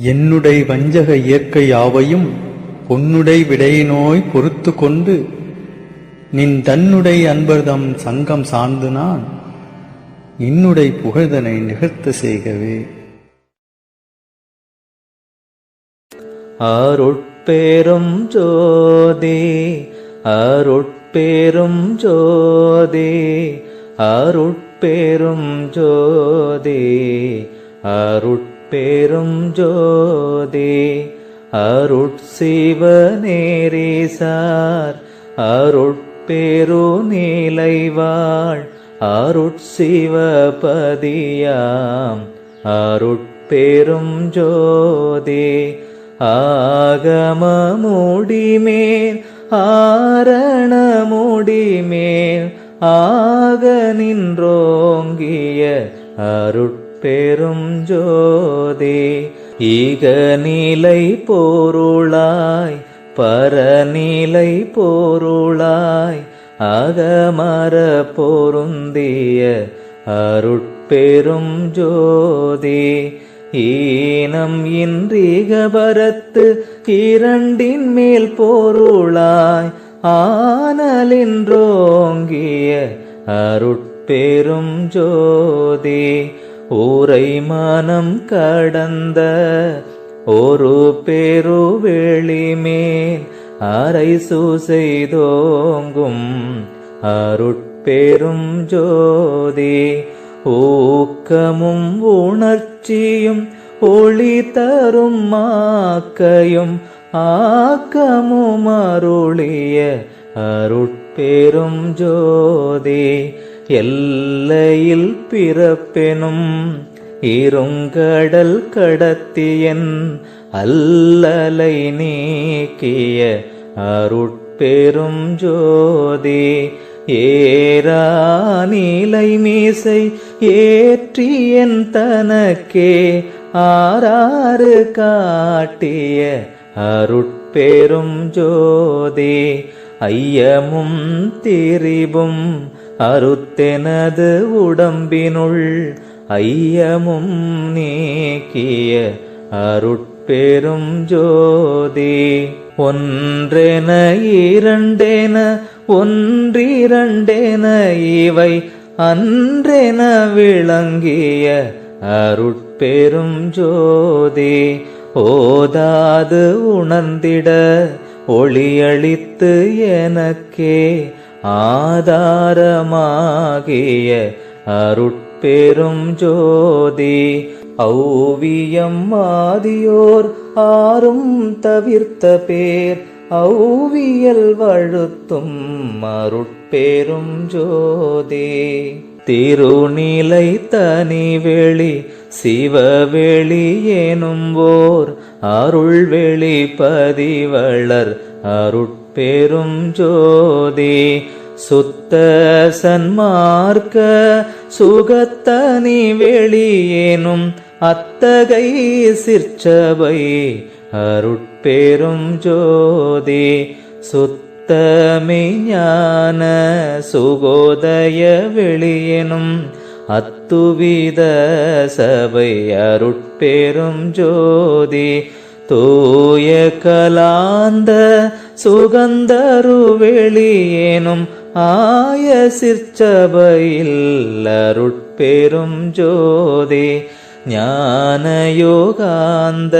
என்னுடை வஞ்சக இயற்கை யாவையும் பொன்னுடை விடையினோய் பொறுத்து கொண்டு நின் தன்னுடை அன்பர்தம் சங்கம் சார்ந்து நான் இன்னுடை புகழ்தனை நிகழ்த்த செய்கவே. அருட்பெரும் ஜோதி அருட்பெரும் ஜோதி அருட்பெரும் ஜோதி அருட்பெரும் ஜோதி அருட்சிவநேரிசார் அருட்பெரு நீலைவாழ் அருட்சிவபதியாம் அருட்பெரும் ஜோதி ஆகமமுடிமேல் ஆரணமுடிமேல் ஆக நின்றோங்கிய அருட்பெரும் ஜோதி ஈகநிலை பொருளாய் பரநிலை பொருளாய் அகமர பொருந்திய அருட்பெரும் ஜோதி ஈனம் இன்றிகபரத்து இரண்டின் மேல் பொருளாய் ஆனலின்றோங்கிய அருட்பெரும் ஜோதி ஊரை மனம் கடந்த ஒரு பெருவெளிமேல் அரை செய்தோங்கும் அருட்பெரும் ஜோதி ஊக்கமும் உணர்ச்சியும் ஒளி தரும் மாக்கையும் ஆக்கமும் அருளிய அருட்பெரும் ஜோதி எல்லையில் பிறப்பெனும் இருங்கடல் கடத்தியன் அல்லலை நீக்கிய அருட்பெரும் ஜோதி ஏரா நீலை மீசை ஏற்றியன் தனக்கே ஆறாறு காட்டிய அருட்பெரும் ஜோதி ஐயமும் திரிபும் அறுத்தெனது உடம்பினுள் ஐயமும் நீக்கிய அருட்பெரும் ஜோதி ஒன்றென இரண்டென ஒன்றிரண்டென இவை அன்றென விளங்கிய அருட்பெரும் ஜோதி ஓதாது உணர்ந்திட ஒளியளித்து எனக்கே ஆதாரமாகிய அருட்பெரும் ஜோதி ஔவியம் ஆதியோர் ஆறும் தவிர்த்த பேர் ஔவியல் வழுத்தும் அருட்பெரும் ஜோதி திருநிலை தனிவெளி சிவவெளி எனும் ஓர் அருள்வெளி பதிவளர் அருட்பெரும் ஜோதி சுத்த சன்மார்க்க சுகத்தனி வெளியேனும் அத்தகை சிற்சபை அருட்பெரும் ஜோதி சுத்தமே ஞான சுகோதய வெளியெனும் அத்துவித சபை அருட்பெரும் ஜோதி தூய கலாந்த சுகந்தரு வெளியேனும் ஆய சிற்சபையில் அருட்பெரும் ஜோதி ஞான யோகாந்த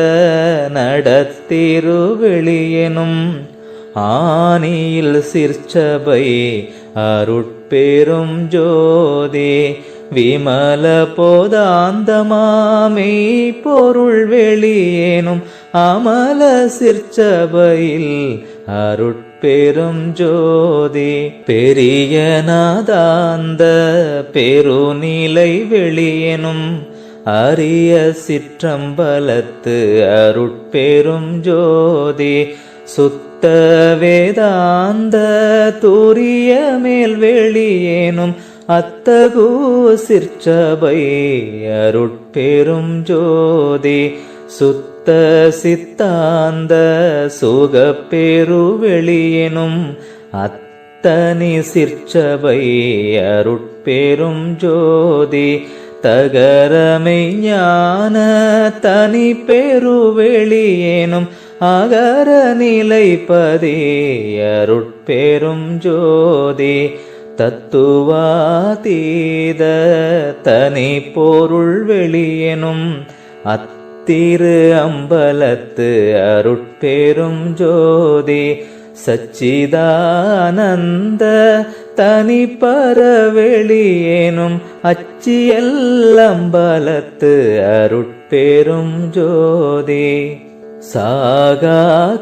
நடத்திரு வெளியெனும் ஆனியில் சிற்சபை அருட்பெரும் ஜோதி விமல போதாந்தமாமை பொருள் வெளியேனும் அமல சிற்சபையில் அருட்பெரும் ஜோதி பெரிய நாதாந்த பெருநிலை வெளியெனும் அரிய சிற்றம்பலத்து அருட்பெரும் ஜோதி சுத்த வேதாந்த தூரிய மேல் வெளியேனும் அத்தகு சிற்சபை அருட்பெரும் ஜோதி சுத்த சித்தாந்த சுகப்பெரு வெளியெனும் அத்தனி சிற்சபை அருட்பெரும் ஜோதி தகரமை ஞான தனி பெருவெளியேனும் அகர நிலைப்பதே அருட்பெரும் ஜோதி தத்துவாதீத தனி பொருள் வெளியெனும் அத்திரு அம்பலத்து அருட்பெரும் ஜோதி சச்சிதானந்த தனி பரவெளியேனும் அச்சியல்லம்பலத்து அருட்பெரும் ஜோதி சாகா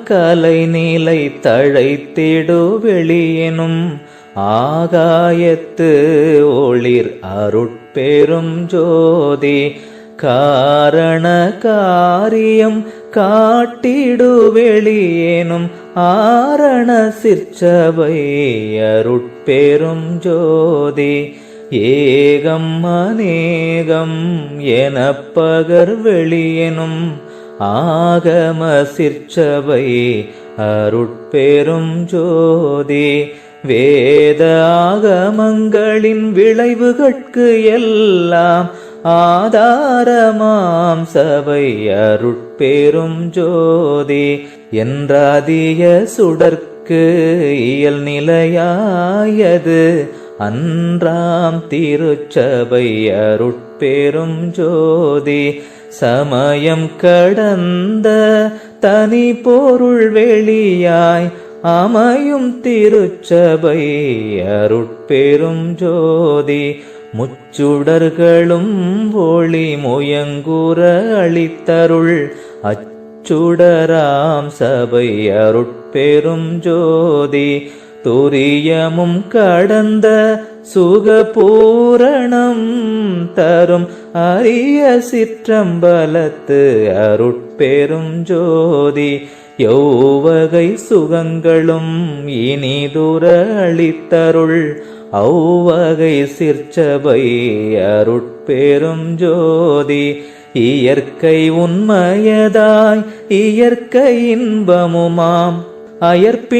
கலை நிலை தழைத்திடு வெளியெனும் ஆகாயத்து ஒளிர் அருட்பெரும் ஜோதி காரண காரியம் காட்டிடு வெளியேனும் ஆரண சிற்சபை அருட்பெரும் ஜோதி ஏகம் அநேகம் எனப்பகர் வெளியெனும் ஆகம சிற்சபை அருட்பெரும் ஜோதி வேத ஆகமங்களின் விளைவுகட்கு எல்லாம் ஆதாரமாம் சபை அருட்பெரும் ஜோதி என்றாதிய சுடர்க்கு இயல் நிலையாயது அன்றாம் திருச்சபை அருட்பெரும் ஜோதி சமயம் கடந்த தனி பொருள் வெளியாய் அமையும் திருச்சபை அருட்பெரும் ஜோதி முச்சுடர்களும் ஒளி முயங்குற அளித்தருள் அச்சுடராம் சபை அருட்பெரும் ஜோதி துரியமும் கடந்த சுகபூரணம் தரும் அரிய சிற்றம்பலத்து அருட்பெரும் ஜோதி யௌவகை சுகங்களும் இனிதுர அளித்தருள் ஔவகை சிற்சபை அருட்பெரும் ஜோதி இயற்கை உண்மையதாய் இயற்கை இன்பமுமாம் அயற்பி